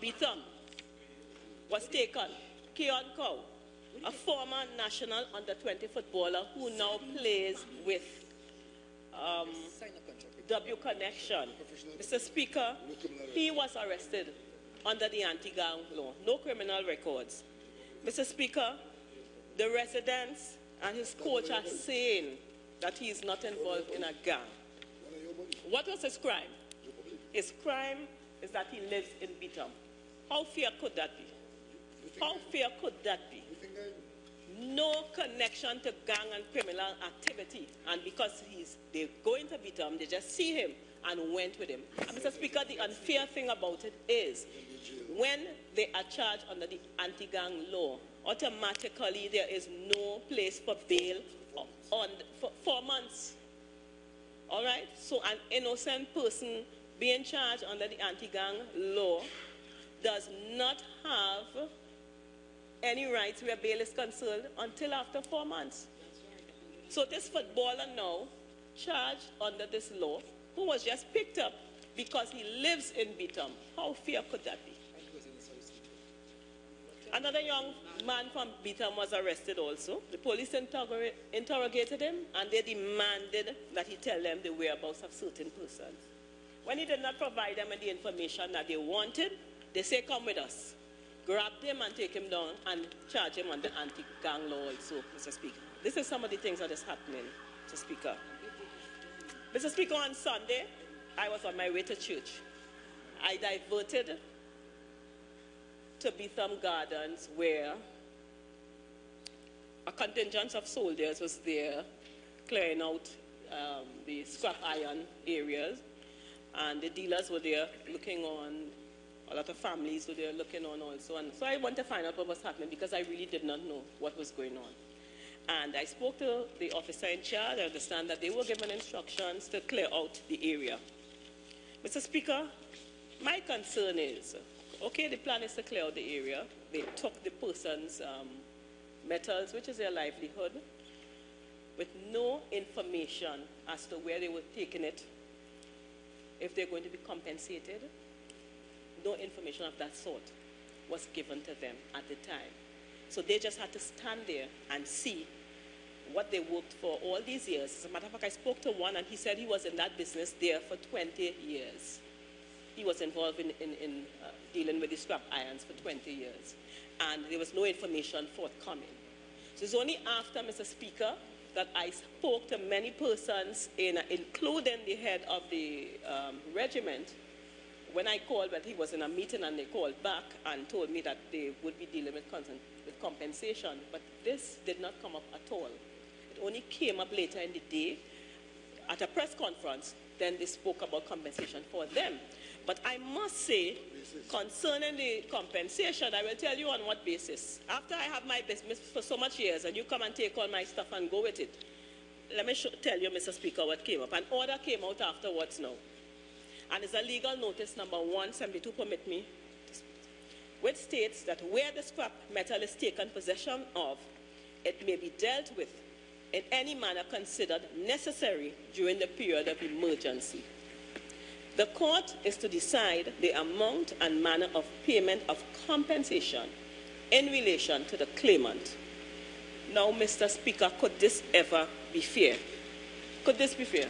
Beetham was taken. Keon Cow, a former national under-20 footballer who now plays with W Connection. Mr. Speaker, he was arrested under the anti-gang law. No criminal records. Mr. Speaker, the residents and his coach are saying that he is not involved in a gang. What was his crime? His crime is that he lives in Beetham. How fair could that be? How fair could that be? No connection to gang and criminal activity. And because they go into Beetham, they just see him and went with him. And Mr. Speaker, the unfair thing about it is when they are charged under the anti-gang law, automatically there is no place for bail for 4 months. All right? So an innocent person being charged under the anti-gang law does not have any rights where bail is concerned until after 4 months. So this footballer now, charged under this law, who was just picked up because he lives in Beetham, how fair could that be? Another young man from Beetham was arrested also. The police interrogated him and they demanded that he tell them the whereabouts of certain persons. When he did not provide them with the information that they wanted, they say, come with us. Grab him and take him down and charge him under anti-gang law also, Mr. Speaker. This is some of the things that is happening, Mr. Speaker. Mr. Speaker, on Sunday, I was on my way to church. I diverted to Beetham Gardens where a contingent of soldiers was there clearing out the scrap iron areas, and the dealers were there looking on. A lot of families were there looking on also. And so I wanted to find out what was happening because I really did not know what was going on. And I spoke to the officer in charge. I understand that they were given instructions to clear out the area. Mr. Speaker, my concern is, okay, the plan is to clear out the area. They took the person's metals, which is their livelihood, with no information as to where they were taking it, if they're going to be compensated. No information of that sort was given to them at the time. So they just had to stand there and see what they worked for all these years. As a matter of fact, I spoke to one and he said he was in that business there for 20 years. He was involved in dealing with the scrap irons for 20 years. And there was no information forthcoming. So it's only after, Mr. Speaker, that I spoke to many persons, including the head of the regiment. When I called, but he was in a meeting and they called back and told me that they would be dealing with compensation. But this did not come up at all. It only came up later in the day at a press conference. Then they spoke about compensation for them. But I must say, concerning the compensation, I will tell you on what basis. After I have my business for so much years and you come and take all my stuff and go with it, let me tell you, Mr. Speaker, what came up. An order came out afterwards now. And it's a legal notice number 172, permit me, which states that where the scrap metal is taken possession of, it may be dealt with in any manner considered necessary during the period of emergency. The court is to decide the amount and manner of payment of compensation in relation to the claimant. Now, Mr. Speaker, could this ever be fair? Could this be fair?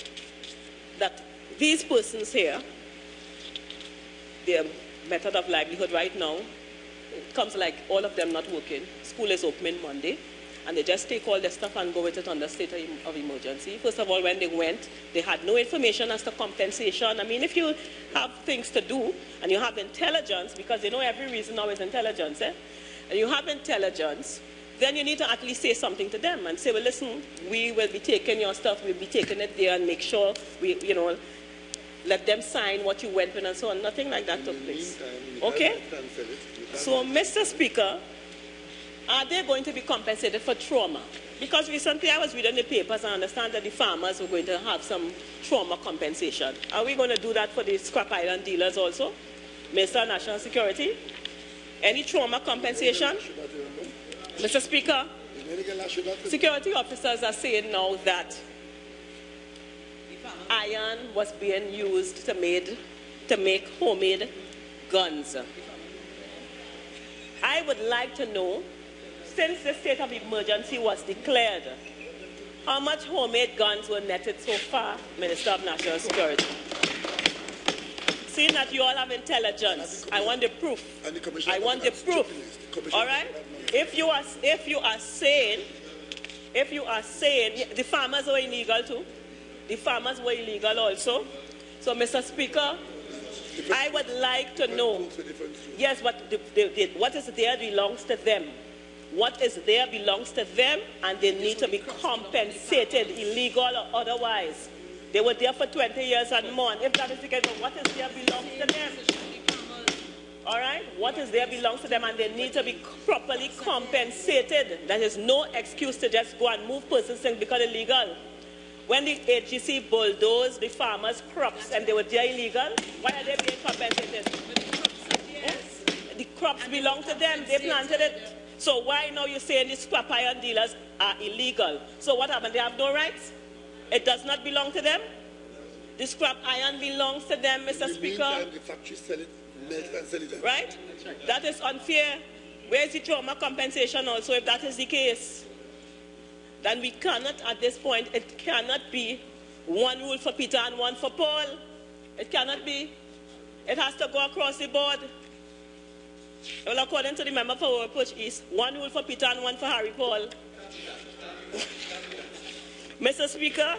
That these persons here, their method of livelihood right now, it comes like all of them not working. School is opening Monday, and they just take all their stuff and go with it under state of emergency. First of all, when they went, they had no information as to compensation. I mean, if you have things to do, and you have intelligence, because you know every reason now is intelligence, and you have intelligence, then you need to at least say something to them and say, well, listen, we will be taking your stuff, we'll be taking it there and make sure we, you know, let them sign what you went with and so on. Nothing like that took place. Okay? So, Mr. Speaker, are they going to be compensated for trauma? Because recently I was reading the papers and I understand that the farmers were going to have some trauma compensation. Are we going to do that for the scrap iron dealers also? Mr. National Security? Any trauma compensation? Mr. Speaker, security officers are saying now that iron was being used to make homemade guns. I would like to know, since the state of emergency was declared, how much homemade guns were netted so far, Minister of National Security? Seeing that you all have intelligence, I want the proof. I want the proof. All right? If you are saying the farmers were illegal too, the farmers were illegal also. So, Mr. Speaker, I would like to know. Yes, but what is there belongs to them. What is there belongs to them, and they need to be compensated, illegal or otherwise. They were there for 20 years and more. And if that is the case, what is there belongs to them. All right? What is there belongs to them, and they need to be properly compensated. There is no excuse to just go and move persons' things because illegal. When the AGC bulldozed the farmers' crops and they were there illegal, why are they being compensated? The crops belong to them. They planted it. So why now you're saying these scrap iron dealers are illegal? So what happened? They have no rights? It does not belong to them? The scrap iron belongs to them, Mr. Speaker. Meantime, the factories sell it, melt and sell it. Right? That is unfair. Where is the trauma compensation also if that is the case? Then we cannot, at this point, it cannot be one rule for Peter and one for Paul. It cannot be. It has to go across the board. Well, according to the member for Approach East, one rule for Peter and one for Harry Paul. Mr. Speaker,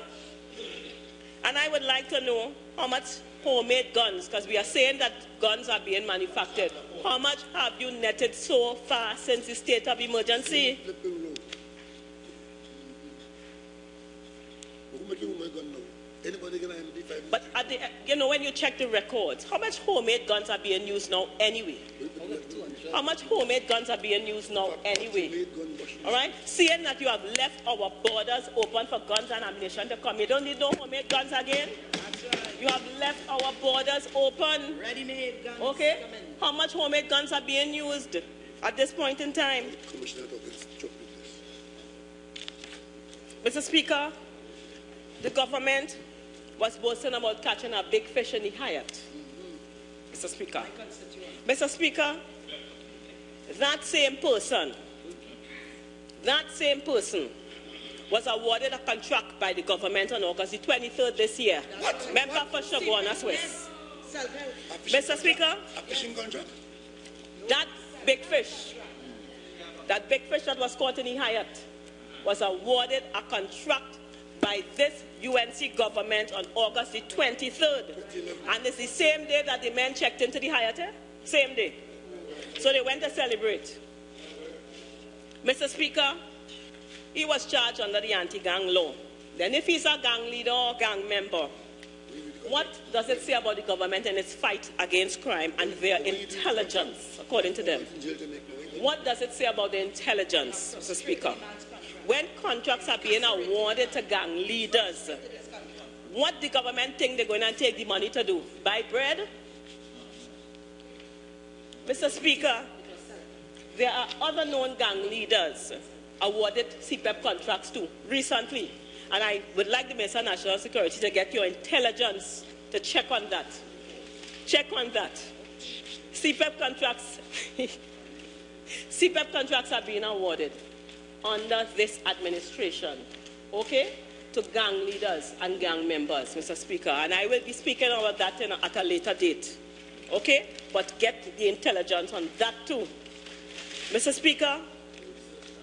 and I would like to know how much homemade guns, because we are saying that guns are being manufactured. How much have you netted so far since the state of emergency? But when you check the records, how much homemade guns are being used now anyway? How much homemade guns are being used now anyway? All right? Seeing that you have left our borders open for guns and ammunition to come, you don't need no homemade guns again? You have left our borders open. Ready-made guns. Okay? How much homemade guns are being used at this point in time? Mr. Speaker, the government was boasting about catching a big fish in the Hyatt. Mr. Speaker. Mr. Speaker, that same person was awarded a contract by the government on August the 23rd this year. What? Member for Shagona Swiss. Mr. Speaker, a fishing contract? that big fish that was caught in the Hyatt was awarded a contract by this UNC government on August the 23rd. And it's the same day that the men checked into the Hyatt. Same day. So they went to celebrate. Mr. Speaker, he was charged under the anti-gang law. Then if he's a gang leader or gang member, what does it say about the government and its fight against crime and their intelligence, according to them? What does it say about the intelligence, Mr. Speaker? When contracts are being awarded to gang leaders, what the government think they're going to take the money to do? Buy bread? Mr. Speaker, there are other known gang leaders awarded CPEP contracts too, recently. And I would like the Minister of National Security to get your intelligence to check on that. Check on that. CPEP contracts are being awarded under this administration, okay, to gang leaders and gang members, Mr. Speaker. And I will be speaking about that at a later date, okay? But get the intelligence on that too. Mr. Speaker,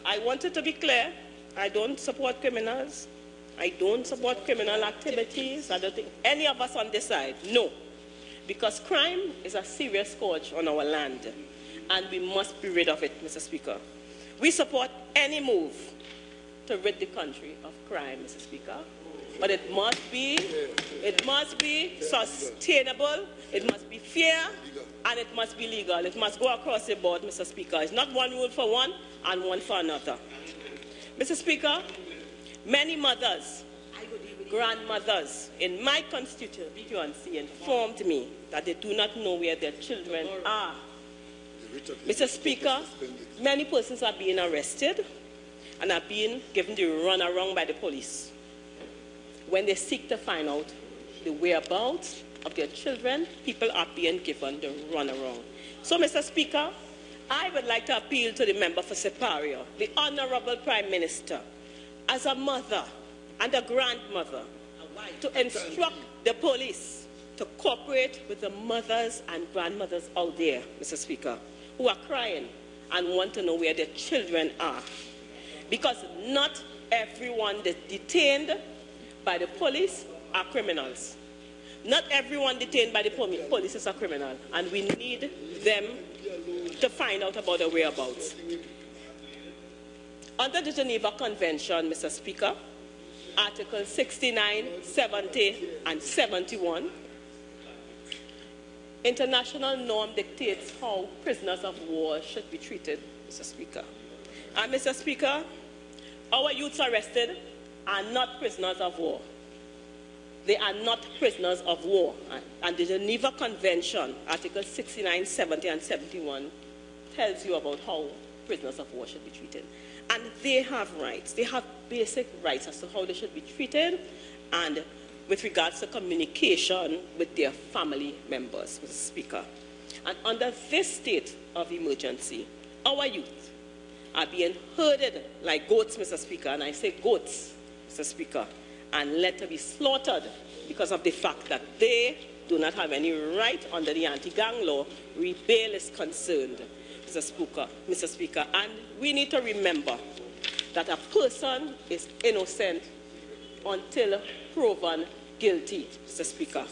I wanted to be clear. I don't support criminals. I don't support criminal activities. I don't think any of us on this side, no. Because crime is a serious scourge on our land, and we must be rid of it, Mr. Speaker. We support any move to rid the country of crime, Mr. Speaker. But it must be sustainable, it must be fair, and it must be legal. It must go across the board, Mr. Speaker. It's not one rule for one and one for another. Mr. Speaker, many mothers, grandmothers in my constituency informed me that they do not know where their children are. Mr. Speaker, many persons are being arrested and are being given the runaround by the police. When they seek to find out the whereabouts of their children, people are being given the runaround. So, Mr. Speaker, I would like to appeal to the member for Sipario, the Honorable Prime Minister, as a mother and a grandmother, to instruct the police to cooperate with the mothers and grandmothers out there, Mr. Speaker, who are crying and want to know where their children are. Because not everyone detained by the police are criminals. Not everyone detained by the police is a criminal, and we need them to find out about their whereabouts. Under the Geneva Convention, Mr. Speaker, Articles 69, 70, and 71, international norm dictates how prisoners of war should be treated, Mr. Speaker. And Mr. Speaker, our youths arrested are not prisoners of war. They are not prisoners of war. And the Geneva Convention, Articles 69, 70, and 71, tells you about how prisoners of war should be treated. And they have rights. They have basic rights as to how they should be treated, and with regards to communication with their family members, Mr. Speaker. And under this state of emergency, our youth are being herded like goats, Mr. Speaker, and I say goats, Mr. Speaker, and let to be slaughtered because of the fact that they do not have any right under the anti-gang law where bail is concerned, Mr. Speaker. And we need to remember that a person is innocent until proven guilty, Mr. Speaker.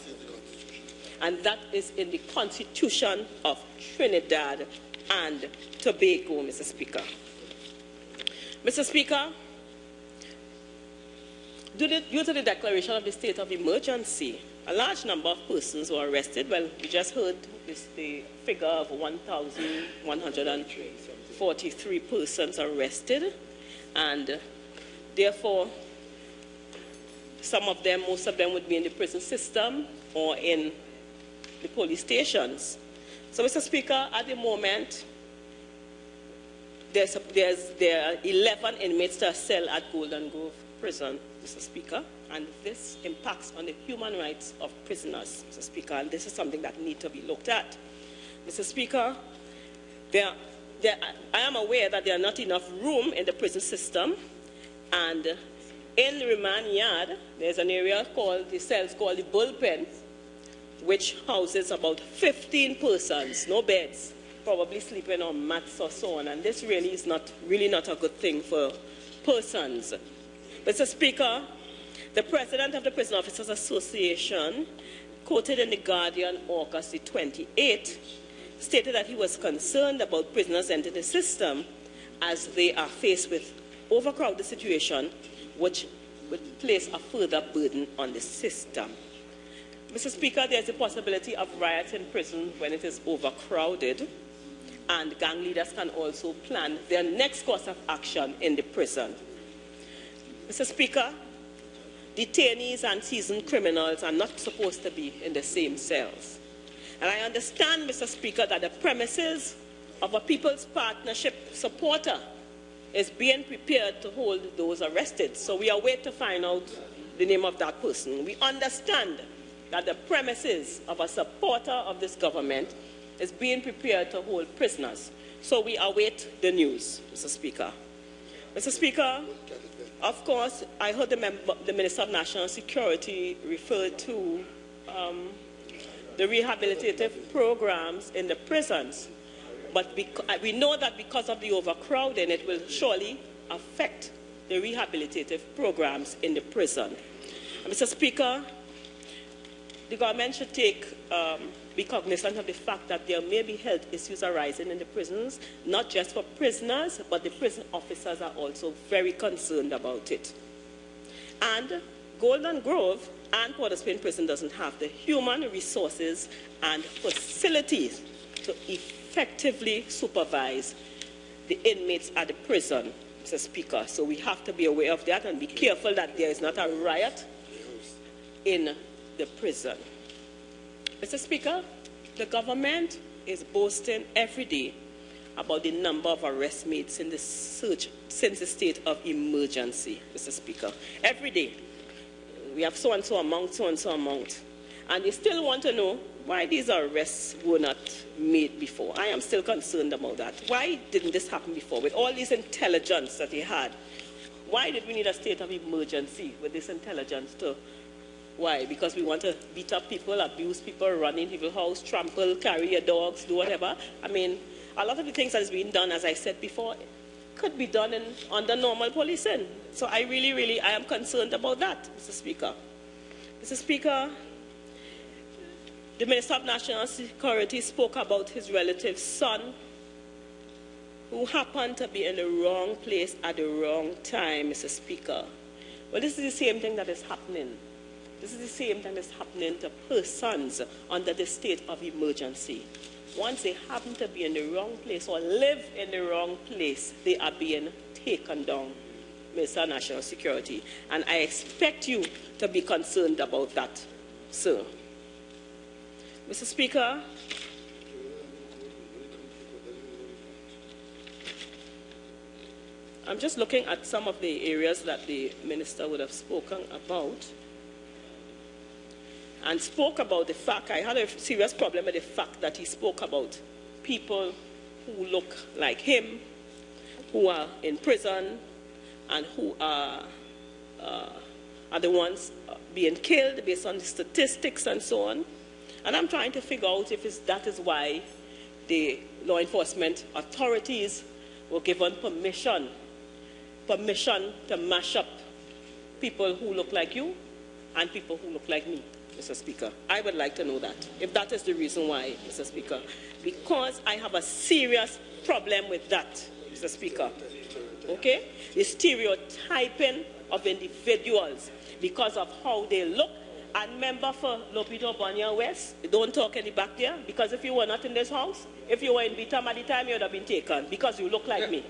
And that is in the Constitution of Trinidad and Tobago, Mr. Speaker. Mr. Speaker, due to the declaration of the state of emergency, a large number of persons were arrested. Well, we just heard the figure of 1,143 persons arrested, and therefore, most of them would be in the prison system or in the police stations. So, Mr. Speaker, at the moment, there are 11 inmates to a cell at Golden Grove Prison, Mr. Speaker, and this impacts on the human rights of prisoners, Mr. Speaker, and this is something that needs to be looked at. Mr. Speaker, I am aware that there are not enough room in the prison system, and in the remand yard, there's an area called, the cells called the bullpen, which houses about 15 persons, no beds, probably sleeping on mats or so on, and this really is not a good thing for persons. Mr. Speaker, the President of the Prison Officers Association, quoted in The Guardian August the 28th, stated that he was concerned about prisoners entering the system as they are faced with overcrowded situation, which would place a further burden on the system. Mr. Speaker, there's a possibility of riots in prison when it is overcrowded, and gang leaders can also plan their next course of action in the prison. Mr. Speaker, detainees and seasoned criminals are not supposed to be in the same cells. And I understand, Mr. Speaker, that the premises of a People's Partnership supporter is being prepared to hold those arrested. So we are waiting to find out the name of that person. We understand that the premises of a supporter of this government is being prepared to hold prisoners. So we await the news, Mr. Speaker. Mr. Speaker, of course, I heard the Minister of National Security refer to the rehabilitative programs in the prisons. But we know that because of the overcrowding, it will surely affect the rehabilitative programs in the prison. Mr. Speaker, the government should be cognizant of the fact that there may be health issues arising in the prisons, not just for prisoners, but the prison officers are also very concerned about it. And Golden Grove and Port of Spain Prison doesn't have the human resources and facilities to effectively supervise the inmates at the prison, Mr. Speaker. So we have to be aware of that and be careful that there is not a riot in the prison. Mr. Speaker, the government is boasting every day about the number of arrests made since the state of emergency, Mr. Speaker. Every day, we have so-and-so amount, so-and-so amount. And they still want to know why these arrests were not made before. I am still concerned about that. Why didn't this happen before? With all this intelligence that he had, why did we need a state of emergency with this intelligence to... Why? Because we want to beat up people, abuse people, run in people's house, trample, carry your dogs, do whatever. I mean, a lot of the things that is being done, as I said before, could be done under normal policing. So I I am concerned about that, Mr. Speaker. Mr. Speaker, the Minister of National Security spoke about his relative's son, who happened to be in the wrong place at the wrong time, Mr. Speaker. Well, this is the same thing that is happening. This is the same thing that's happening to persons under the state of emergency. Once they happen to be in the wrong place or live in the wrong place, they are being taken down, Mr. National Security. And I expect you to be concerned about that, sir. Mr. Speaker, I'm just looking at some of the areas that the minister would have spoken about. And spoke about the fact, I had a serious problem with the fact that he spoke about people who look like him, who are in prison, and who are the ones being killed based on the statistics and so on. And I'm trying to figure out if that is why the law enforcement authorities were given permission to mash up people who look like you and people who look like me, Mr. Speaker. I would like to know that, if that is the reason why, Mr. Speaker. Because I have a serious problem with that, Mr. Speaker. Okay? The stereotyping of individuals because of how they look. And member for Lopito Banya West, don't talk any back there, because if you were not in this house, if you were in Bitam at the time, you would have been taken, because you look like me.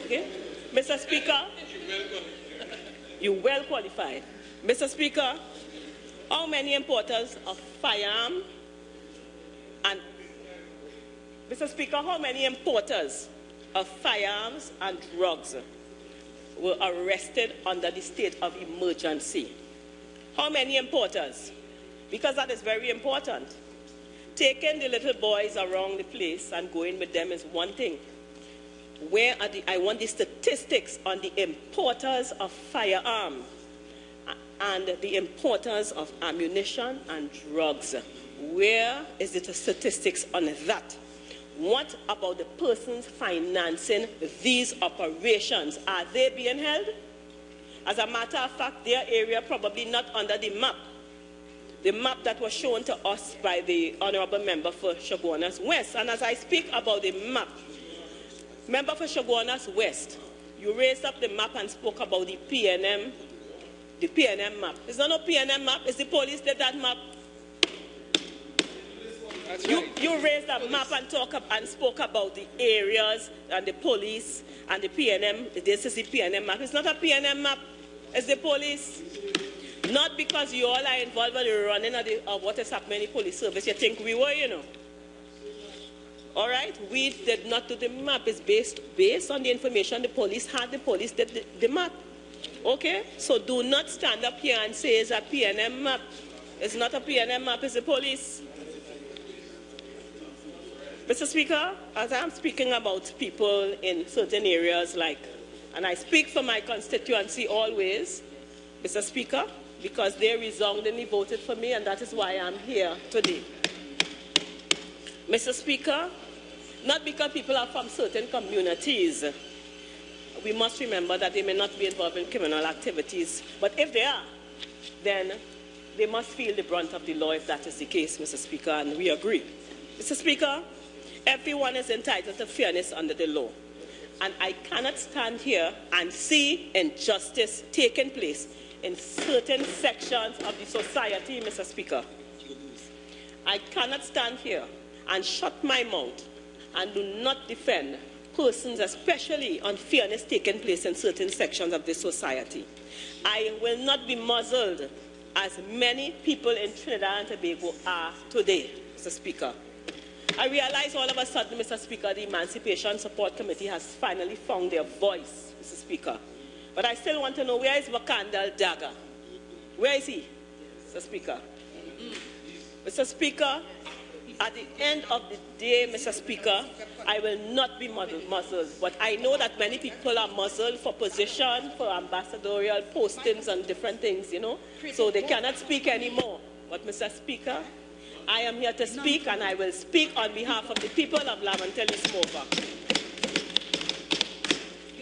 Okay? Mr. Speaker, you're well qualified. Mr. Speaker, how many importers of firearms and Mr. Speaker, how many importers of firearms and drugs were arrested under the state of emergency? How many importers? Because that is very important. Taking the little boys around the place and going with them is one thing. I want the statistics on the importers of firearms and the importers of ammunition and drugs. Where is the statistics on that? What about the persons financing these operations? Are they being held? As a matter of fact, their area probably not under the map. The map that was shown to us by the Honorable Member for Chaguanas West. And as I speak about the map, Member for Chaguanas West, you raised up the map and spoke about the PNM map. It's not a PNM map, it's the police did that map. You raised a map and spoke about the areas and the police and the PNM. This is the PNM map. It's not a PNM map, it's the police. Not because you all are involved in the running of what is happening in the police service. You think we were, you know. All right? We did not do the map. It's based on the information the police had. The police did the map. Okay? So do not stand up here and say it's a PNM map. It's not a PNM map, it's the police. Mr. Speaker, as I'm speaking about people in certain areas and I speak for my constituency always, Mr. Speaker, because they resoundingly voted for me, and that is why I'm here today. Mr. Speaker, not because people are from certain communities, we must remember that they may not be involved in criminal activities, but if they are, then they must feel the brunt of the law if that is the case, Mr. Speaker, and we agree. Mr. Speaker, everyone is entitled to fairness under the law, and I cannot stand here and see injustice taking place in certain sections of the society, Mr. Speaker. I cannot stand here and shut my mouth and do not defend persons, especially unfairness taking place in certain sections of the society. I will not be muzzled as many people in Trinidad and Tobago are today, Mr. Speaker. I realize all of a sudden, Mr. Speaker, the Emancipation Support Committee has finally found their voice, Mr. Speaker. But I still want to know, where is Wakandal Dagger? Where is he? Mr. Speaker. Mr. Speaker, at the end of the day, Mr. Speaker, I will not be muzzled, but I know that many people are muzzled for position, for ambassadorial postings and different things, you know, so they cannot speak anymore. But, Mr. Speaker, I am here to speak, and I will speak on behalf of the people of Lamantelli-Smova.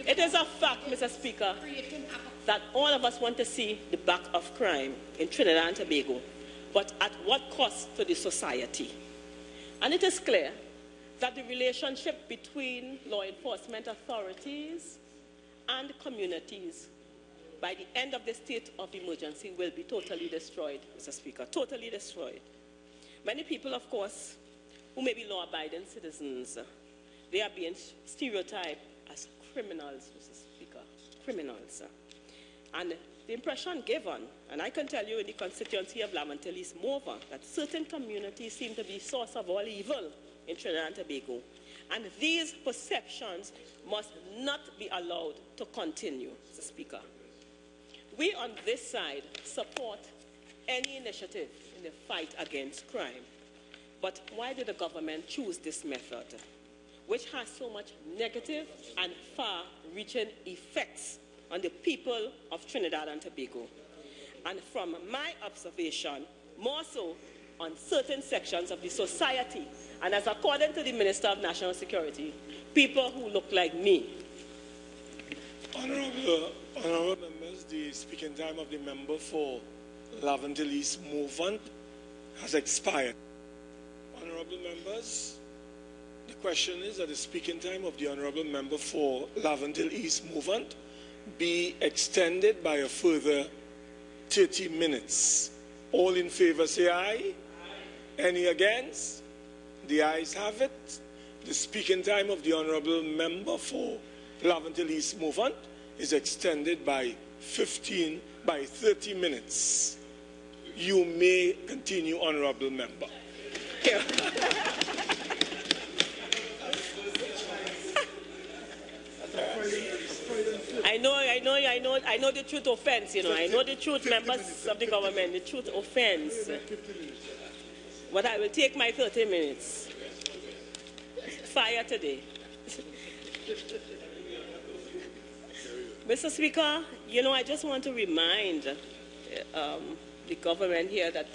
It is a fact, Mr. Speaker, that all of us want to see the back of crime in Trinidad and Tobago, but at what cost to the society? And it is clear that the relationship between law enforcement authorities and communities by the end of the state of emergency will be totally destroyed, Mr. Speaker, totally destroyed. Many people, of course, who may be law-abiding citizens, they are being stereotyped as criminals, Mr. Speaker, criminals. And the impression given, and I can tell you in the constituency of Lamantelli-Smova, that certain communities seem to be source of all evil in Trinidad and Tobago. And these perceptions must not be allowed to continue, Mr. Speaker. We on this side support any initiative in the fight against crime. But why did the government choose this method, which has so much negative and far-reaching effects on the people of Trinidad and Tobago? And from my observation, more so on certain sections of the society, and as according to the Minister of National Security, people who look like me. Honorable members, the speaking time of the member for Lamantelli-Smova has expired. Honorable members, the question is that the speaking time of the honorable member for Lamantelli-Smova be extended by a further 30 minutes. All in favor say aye. Any against? The ayes have it. The speaking time of the honorable member for Lamantelli-Smova is extended by 30 minutes. You may continue, honorable member. I know the truth offense, you know. I know the truth, members of the government, the truth offense. But I will take my 30 minutes. Fire today. Mr. Speaker, you know, I just want to remind the government here that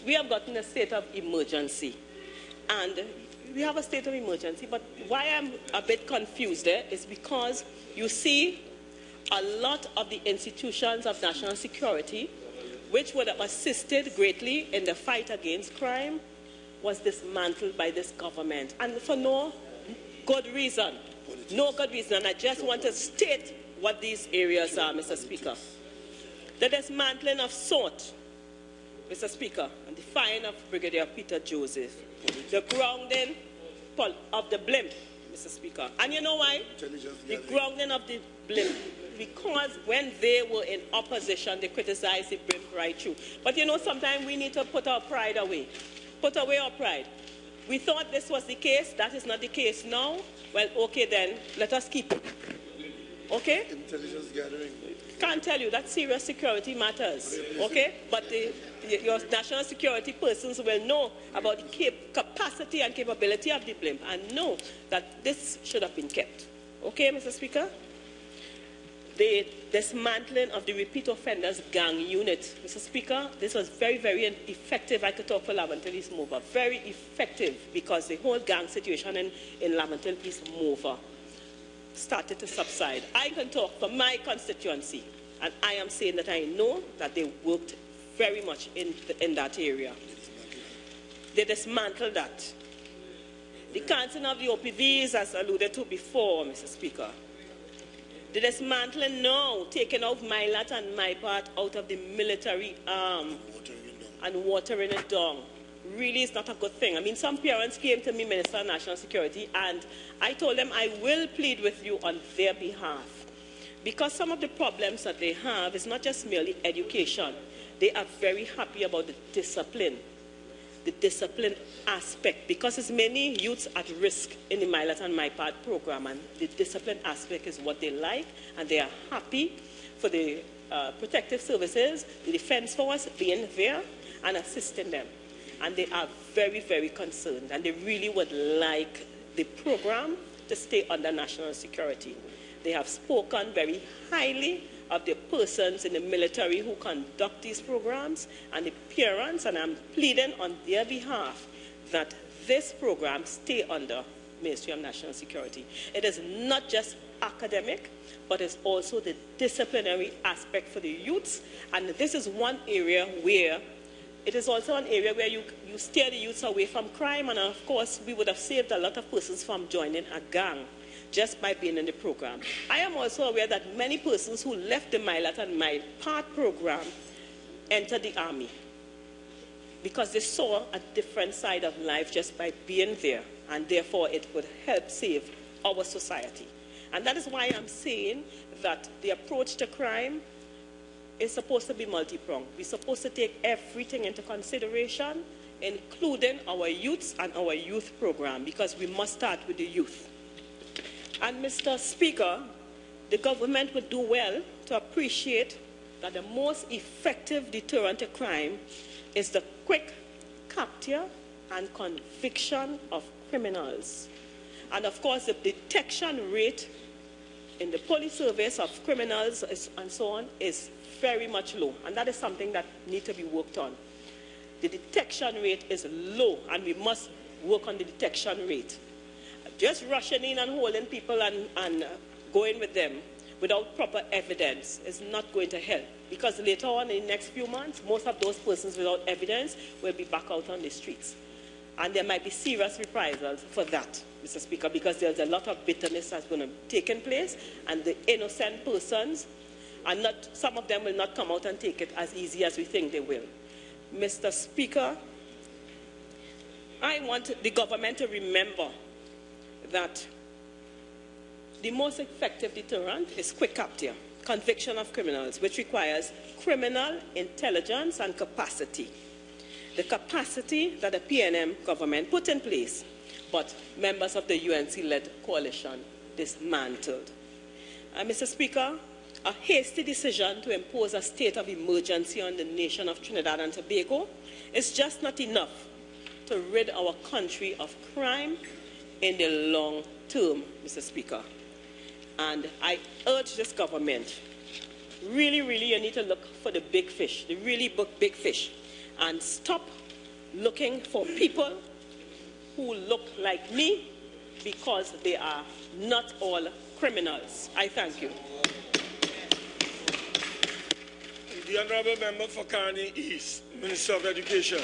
we have gotten a state of emergency. And we have a state of emergency, but why I'm a bit confused there is because you see a lot of the institutions of national security, which would have assisted greatly in the fight against crime, was dismantled by this government, and for no good reason. No good reason, and I just want to state what these areas are, Mr. Speaker. The dismantling of SORT, Mr. Speaker, and the firing of Brigadier Peter Joseph. The grounding of the blimp, Mr. Speaker. And you know why? The grounding of the blimp. Because when they were in opposition, they criticized the blimp right through. But you know, sometimes we need to put our pride away. Put away our pride. We thought this was the case. That is not the case now. Well, okay then, let us keep it. Okay? Intelligence gathering. Can't tell you that serious security matters. Okay? But your national security persons will know about the capacity and capability of the blimp and know that this should have been kept. Okay, Mr. Speaker? The dismantling of the repeat offenders gang unit. Mr. Speaker, this was very, very effective. I could talk for Lamantelli-Smova. Very effective because the whole gang situation in Lamantelli-Smova started to subside. I can talk for my constituency, and I am saying that I know that they worked very much in that area. They dismantled that. The cancelling of the OPVs, as alluded to before, Mr. Speaker. The dismantling now, taking out Milat and my part out of the military arm and watering it down. Really is not a good thing. I mean, some parents came to me, Minister of National Security, and I told them I will plead with you on their behalf. Because some of the problems that they have is not just merely education. They are very happy about the discipline aspect, because there's many youths at risk in the Milat and My Part program, and the discipline aspect is what they like, and they are happy for the protective services, the defense force being there and assisting them. And they are very, very concerned, and they really would like the program to stay under national security. They have spoken very highly of the persons in the military who conduct these programs and the parents, and I'm pleading on their behalf that this program stay under Ministry of National Security. It is not just academic, but it's also the disciplinary aspect for the youths, and this is one area where it is also an area where you steer the youths away from crime, and of course we would have saved a lot of persons from joining a gang just by being in the program. I am also aware that many persons who left the Milat and Mile Part program entered the army because they saw a different side of life just by being there, and therefore it would help save our society. And that is why I'm saying that the approach to crime is supposed to be multi-pronged. We're supposed to take everything into consideration, including our youths and our youth program, because we must start with the youth. And Mr. Speaker, the government would do well to appreciate that the most effective deterrent to crime is the quick capture and conviction of criminals. And of course, the detection rate in the police service of criminals and so on is very much low. And that is something that needs to be worked on. The detection rate is low, and we must work on the detection rate. Just rushing in and holding people and going with them without proper evidence is not going to help, because later on in the next few months, most of those persons without evidence will be back out on the streets. And there might be serious reprisals for that, Mr. Speaker, because there's a lot of bitterness that's going to take place, and the innocent persons are not, some of them will not come out and take it as easy as we think they will. Mr. Speaker, I want the government to remember that the most effective deterrent is quick capture, conviction of criminals, which requires criminal intelligence and capacity. The capacity that the PNM government put in place, but members of the UNC-led coalition dismantled. Mr. Speaker, a hasty decision to impose a state of emergency on the nation of Trinidad and Tobago is just not enough to rid our country of crime in the long term, Mr. Speaker. And I urge this government, really, you need to look for the big fish, the really big fish, and stop looking for people who look like me, because they are not all criminals. I thank you. The Honourable Member for Carney East, Minister of Education.